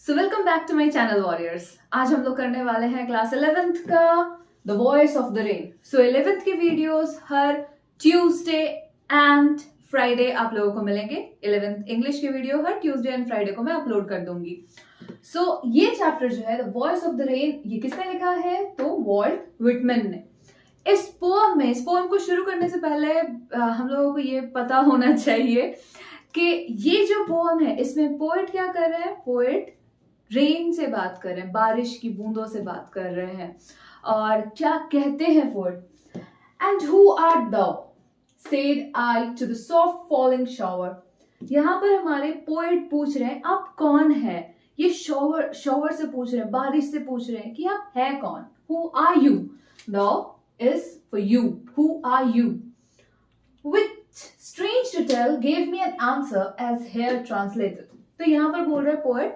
So welcome back to my channel warriors. आज हम लोग करने वाले हैं क्लास 11th का the voice of the rain. So 11th के वीडियोस हर ट्यूसडे एंड फ्राइडे आप लोगों को मिलेंगे। 11th इंग्लिश के वीडियो हर ट्यूसडे एंड फ्राइडे को मैं अपलोड कर दूंगी। सो ये चैप्टर जो है the voice of the rain, ये किसने लिखा है? तो वॉल्ट व्हिटमैन ने। इस पोएम को शुरू करने से पहले हम लोगों को ये पता होना चाहिए कि ये जो पोएम है इसमें पोएट क्या कर रहे हैं? पोएट रेन से बात कर रहे हैं, बारिश की बूंदों से बात कर रहे हैं। और क्या कहते हैं poet? And who art thou said I to the soft falling shower. यहाँ पर हमारे पोएट पूछ रहे हैं आप कौन है? ये शॉवर से पूछ रहे हैं, बारिश से पूछ रहे हैं कि आप है कौन? Who are you? Thou is for you. Who are you? Which, strange to tell, gave me an answer as here translated. तो यहाँ पर बोल रहा है पोएट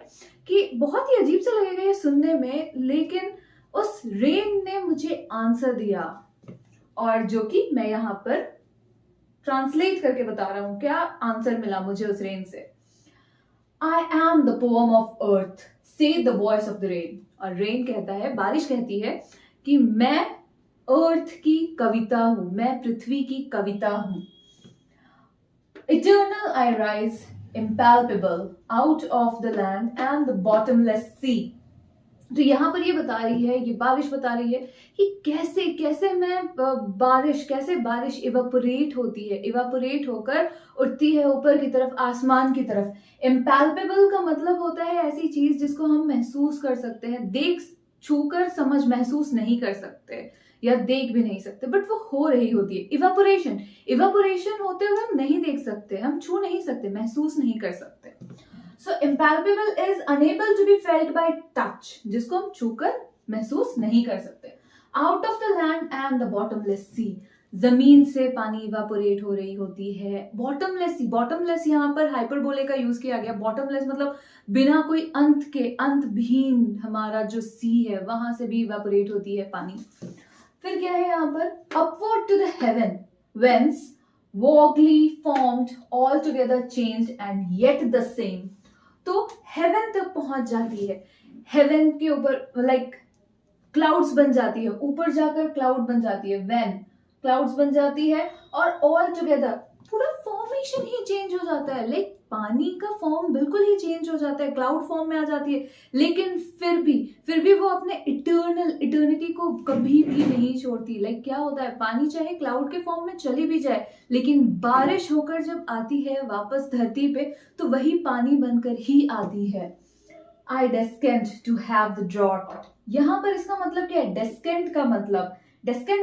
कि बहुत ही अजीब सा लगेगा ये सुनने में, लेकिन उस रेन ने मुझे आंसर दिया, और जो कि मैं यहाँ पर ट्रांसलेट करके बता रहा हूँ। क्या आंसर मिला मुझे उस रेन से? I am the poem of earth, said the voice of the rain. और रेन कहता है, बारिश कहती है कि मैं अर्थ की कविता हूं, मैं पृथ्वी की कविता हूं। Eternal I rise, impalpable, out of the land and the bottomless sea. तो यहाँ पर ये बता रही है, ये बारिश बता रही है कि कैसे कैसे बारिश इवापोरेट होती है, इवापोरेट होकर उठती है ऊपर की तरफ, आसमान की तरफ। इम्पैल्पेबल का मतलब होता है ऐसी चीज जिसको हम महसूस कर सकते हैं, देख छूकर समझ महसूस नहीं कर सकते या देख भी नहीं सकते, बट वो हो रही होती है। इवापोरेशन होते हुए हम नहीं देख सकते, हम छू नहीं सकते, महसूस नहीं कर सकते। So impalpable is unable to be felt by touch, जिसको हम छूकर महसूस नहीं कर सकते। Out of the land and the bottomless sea, जमीन से पानी इवापोरेट हो रही होती है। बॉटमलेस सी, बॉटमलेस यहाँ पर हाइपरबोले का यूज किया गया। बॉटमलेस मतलब बिना कोई अंत के, अंतहीन हमारा जो सी है वहां से भी इवापोरेट होती है पानी। फिर क्या है यहाँ पर? Upward to the heaven whence vaguely formed altogether changed and yet the same। तो हेवन तक पहुंच जाती है, हेवन के ऊपर लाइक क्लाउड्स बन जाती है, ऊपर जाकर क्लाउड बन जाती है, व्हेन क्लाउड्स बन जाती है, और ऑल टुगेदर पूरा फॉर्मेशन ही चेंज हो जाता है। लाइक पानी का फॉर्म बिल्कुल ही चेंज हो जाता है, क्लाउड फॉर्म में आ जाती है, लेकिन फिर भी वो अपने इटर्निटी को कभी भी नहीं छोड़ती। लाइक क्या होता है, पानी चाहे क्लाउड के फॉर्म में चली भी जाए, लेकिन बारिश होकर जब आती है वापस धरती पे तो वही पानी बनकर ही आती है। I descend to have the drought। यहाँ पर इसका मतलब क्या है? डेस्केंट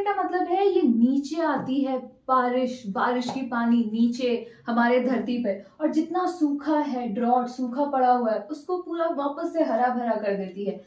का मतलब है ये नीचे आती है बारिश की पानी नीचे हमारे धरती पे, और जितना सूखा है, ड्रॉट सूखा पड़ा हुआ है, उसको पूरा वापस से हरा भरा कर देती है।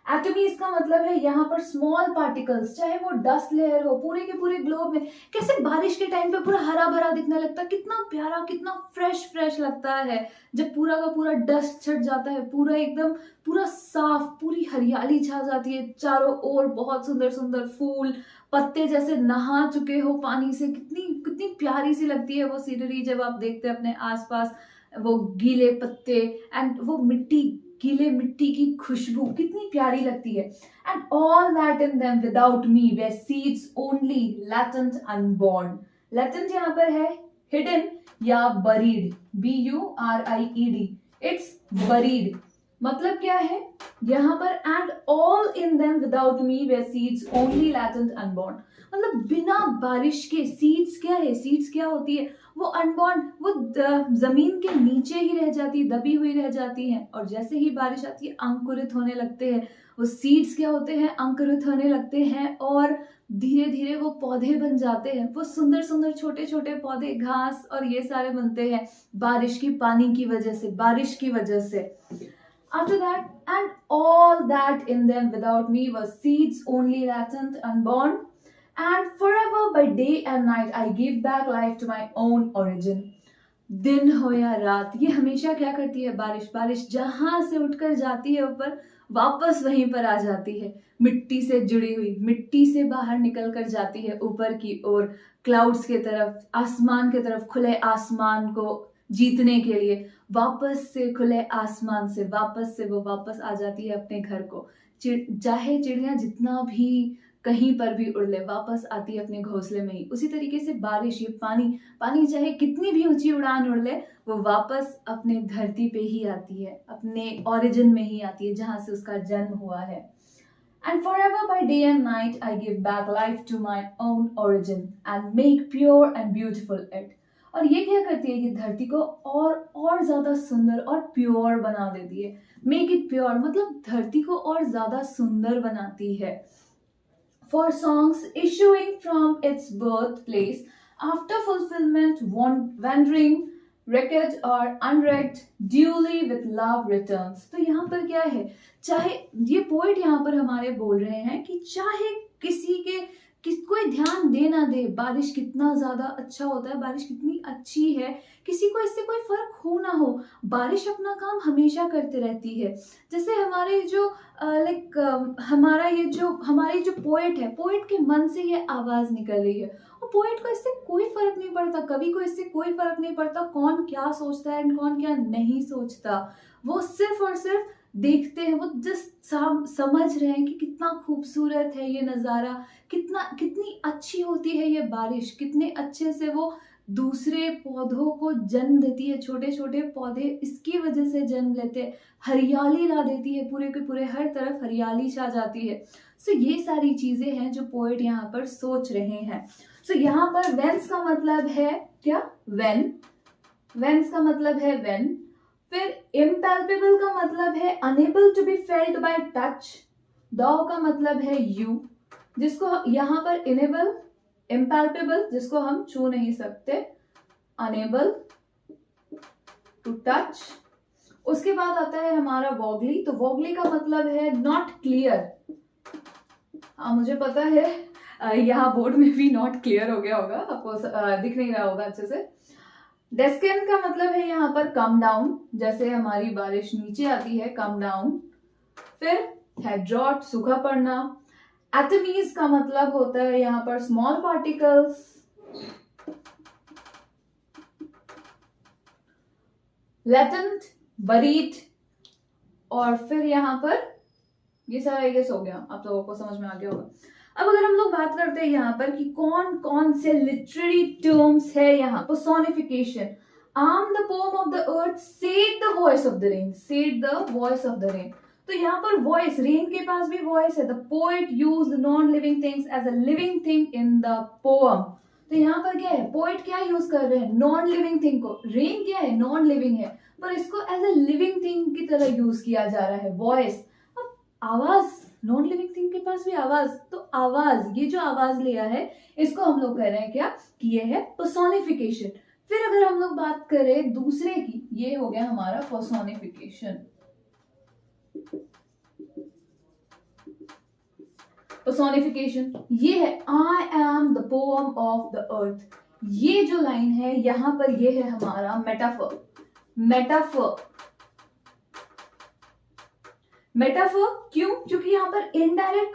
एटमीज का मतलब है यहाँ पर स्मॉल पार्टिकल्स, चाहे वो डस्ट लेयर हो, पूरे के पूरे ग्लोब में कैसे बारिश के टाइम पे पूरा हरा भरा दिखने लगता है, कितना प्यारा, कितना फ्रेश लगता है जब पूरा का पूरा डस्ट छट जाता है, पूरा एकदम पूरा साफ, पूरी हरियाली छा जाती है चारों ओर, बहुत सुंदर फूल पत्ते जैसे नहा चुके हो पानी से, कितनी प्यारी सी लगती है वो सीनरी जब आप देखते हैं अपने आसपास वो गीले पत्ते एंड वो गीले मिट्टी की खुशबू, कितनी प्यारी लगती है। And all that in them without me way seeds only latent unborn. Latent यहाँ पर है हिडन या बरीड, BURIED, इट्स बरीड। मतलब क्या है यहाँ पर? And all in them without me way seeds only latent unborn, मतलब बिना बारिश के सीड्स क्या है? सीड्स क्या होती है? वो अनबॉर्न, वो जमीन के नीचे ही रह जाती, दबी हुई रह जाती हैं, और जैसे ही बारिश आती है अंकुरित होने लगते हैं। वो सीड्स क्या होते हैं? अंकुरित होने लगते हैं, और धीरे धीरे वो पौधे बन जाते हैं। वो सुंदर छोटे पौधे, घास और ये सारे बनते हैं बारिश की पानी की वजह से, बारिश की वजह से। After that, and all that in them without me were seeds only latent, unborn, and forever by day and night I give back life to my own origin। दिन हो या रात, ये हमेशा क्या करती है? बारिश जहां से उठकर जाती है ऊपर, वापस वहीं पर आ जाती है, मिट्टी से जुड़ी हुई, मिट्टी से बाहर निकल कर जाती है ऊपर की ओर, क्लाउड्स के तरफ, आसमान के तरफ, खुले आसमान को जीतने के लिए, वापस से खुले आसमान से वो वापस आ जाती है अपने घर को। चाहे चिड़िया जितना भी कहीं पर भी उड़ ले, वापस आती है अपने घोंसले में ही। उसी तरीके से बारिश, ये पानी चाहे कितनी भी ऊंची उड़ान उड़ ले, वो वापस अपने धरती पे ही आती है, अपने ओरिजिन में ही आती है जहां से उसका जन्म हुआ है। And forever by day and night I give back life to my own origin and make pure and beautiful it। और ये क्या करती है कि धरती को और ज्यादा सुंदर और प्योर बना देती है। मेक इट प्योर मतलब धरती को और ज्यादा सुंदर बनाती है। For songs issuing from its birthplace after fulfillment, wandering wrecked or unwrecked, duly with love returns। तो यहाँ पर क्या है, चाहे ये पोएट यहाँ पर हमारे बोल रहे हैं कि चाहे कोई ध्यान दे ना दे, बारिश कितना ज्यादा अच्छा होता है, बारिश कितनी अच्छी है, किसी को इससे कोई फर्क हो ना हो, बारिश अपना काम हमेशा करते रहती है। जैसे हमारे जो हमारी जो पोएट है, पोएट के मन से ये आवाज निकल रही है, और पोएट को इससे कोई फर्क नहीं पड़ता, कवि को इससे कोई फर्क नहीं पड़ता कौन क्या सोचता है कौन क्या नहीं सोचता। वो सिर्फ और सिर्फ देखते हैं, वो जस्ट समझ रहे हैं कि कितना खूबसूरत है ये नज़ारा, कितनी अच्छी होती है ये बारिश, कितने अच्छे से वो दूसरे पौधों को जन्म देती है। छोटे छोटे पौधे इसकी वजह से जन्म लेते हैं, हरियाली ला देती है, पूरे के पूरे हर तरफ हरियाली छा जाती है। सो ये सारी चीजें हैं जो पोएट यहाँ पर सोच रहे हैं। सो यहाँ पर वेंस का मतलब है क्या, वेंस का मतलब है वेन। फिर इम्पैल्पेबल का मतलब है unable to be felt by touch. दो का मतलब है यू, जिसको यहाँ पर इनेबल, इम्पैल्पेबल जिसको हम छू नहीं सकते, अनेबल टू टच। उसके बाद आता है हमारा वॉगली। तो वॉगली का मतलब है नॉट क्लियर। मुझे पता है यहाँ बोर्ड में भी नॉट क्लियर हो गया होगा, आपको दिख नहीं रहा होगा अच्छे से। डेस्केन का मतलब है यहाँ पर कम डाउन, जैसे हमारी बारिश नीचे आती है, कम डाउन। फिर है ड्रॉट, सूखा पड़ना। एटमीज का मतलब होता है यहाँ पर स्मॉल पार्टिकल्स। Latent, buried. और फिर यहाँ पर ये सारा गेस हो गया, आप लोगों को समझ में आ गया होगा। अब अगर हम लोग बात करते हैं यहाँ पर कि कौन कौन से लिटरेरी टर्म्स है यहाँ, personification. Arm the pome of the earth, said the voice of the rain, said the voice of the rain. तो यहाँ पर वॉइस, रेन के पास भी वॉइस है। The poet use the non living things as a living thing in the poem. तो यहाँ पर क्या है, पोएट क्या यूज कर रहे हैं, नॉन लिविंग थिंग को। रेन क्या है, नॉन लिविंग है, पर इसको एज अ लिविंग थिंग की तरह यूज किया जा रहा है, वॉइस। अब आवाज, नॉन लिविंग थिंग के पास भी आवाज, तो आवाज, ये जो आवाज लिया है इसको हम लोग कह रहे हैं क्या, कि ये है पर्सोनिफिकेशन। फिर अगर हम लोग बात करें दूसरे की, ये हो गया हमारा पर्सोनिफिकेशन। पर्सोनिफिकेशन ये है I am the poem of the अर्थ। ये जो लाइन है यहां पर ये है हमारा मेटाफर। मेटाफर क्यों, क्योंकि यहाँ पर इनडायरेक्ट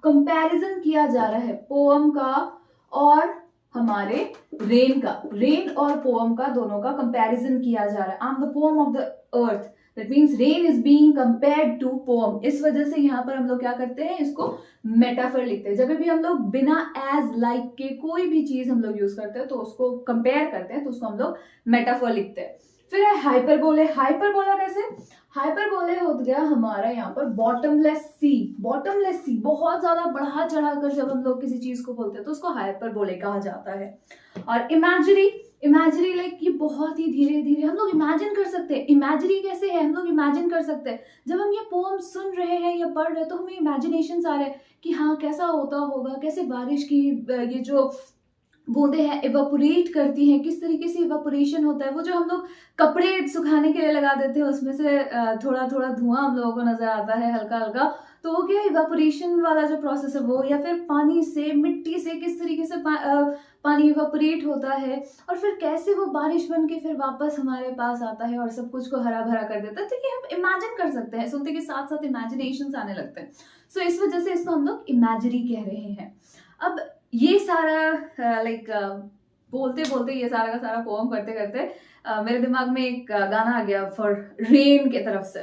कंपैरिजन किया जा रहा है पोएम का और हमारे रेन का। रेन और पोएम का दोनों का कंपैरिजन किया जा रहा है। I am the poem of the earth, that means rain is being compared to poem. इस वजह से यहाँ पर हम लोग क्या करते हैं, इसको मेटाफर लिखते हैं। जब भी हम लोग बिना एज लाइक के कोई भी चीज हम लोग यूज करते हैं तो उसको कंपेयर करते हैं, तो उसको हम लोग मेटाफर लिखते हैं। फिर है हाइपरबोले। हाइपरबोला कैसे, हाइपरबोले हो गया हमारा यहाँ पर बॉटमलेस सी। बॉटमलेस सी, बहुत ज्यादा बढ़ा चढ़ाकर जब हम लोग किसी चीज को बोलते हैं तो उसको हाइपरबोले कहा जाता है। और इमेजरी लाइक ये बहुत ही धीरे धीरे हम लोग इमेजिन कर सकते हैं। इमेजरी कैसे है, हम लोग इमेजिन कर सकते हैं। जब हम ये पोएम सुन रहे हैं या पढ़ रहे हैं तो हमें इमेजिनेशन आ रहे हैं कि हाँ कैसा होता होगा, कैसे बारिश की ये जो बूंदे हैं इवेपोरेट करती हैं, किस तरीके से इवेपोरेशन होता है। वो जो हम लोग कपड़े सुखाने के लिए लगा देते हैं उसमें से थोड़ा थोड़ा धुआं हम लोगों को नजर आता है हल्का हल्का, तो वो क्या इवेपोरेशन वाला जो प्रोसेस है वो, या फिर पानी से, मिट्टी से किस तरीके से पानी इवेपोरेट होता है और फिर कैसे वो बारिश बन के फिर वापस हमारे पास आता है और सब कुछ को हरा भरा कर देता है। तो ये हम इमेजिन कर सकते हैं, सुनते के साथ साथ इमेजिनेशन आने लगते हैं। सो इस वजह से इसको हम लोग इमेजरी कह रहे हैं। अब ये सारा बोलते बोलते ये सारा का सारा पोएम करते करते मेरे दिमाग में एक गाना आ गया फॉर रेन के तरफ से।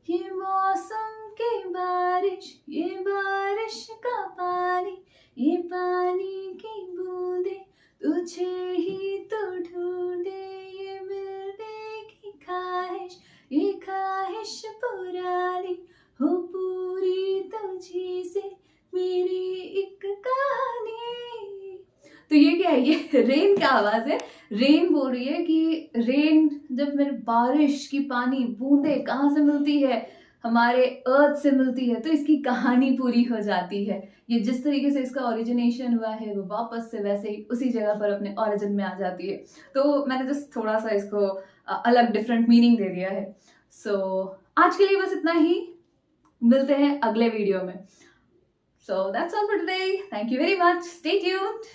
ये मौसम की बारिश, ये बारिश का पानी, ये पानी की बूंदे तुझे ही तो ढूंढे, ये मिलने की ख्वाहिश, ये ख्वाहिश पुरानी हो पूरी तुझी से मेरी एक कहानी। तो ये क्या है, ये रेन का आवाज है। रेन बोल रही है कि रेन जब मेरे बारिश की पानी बूंदे कहाँ से मिलती है, हमारे अर्थ से मिलती है, तो इसकी कहानी पूरी हो जाती है। ये जिस तरीके से इसका ओरिजिनेशन हुआ है वो वापस से वैसे ही उसी जगह पर अपने ओरिजिन में आ जाती है। तो मैंने जस्ट थोड़ा सा इसको अलग डिफरेंट मीनिंग दे दिया है। सो आज के लिए बस इतना ही, मिलते हैं अगले वीडियो में। So that's all for today. Thank you very much. Stay tuned.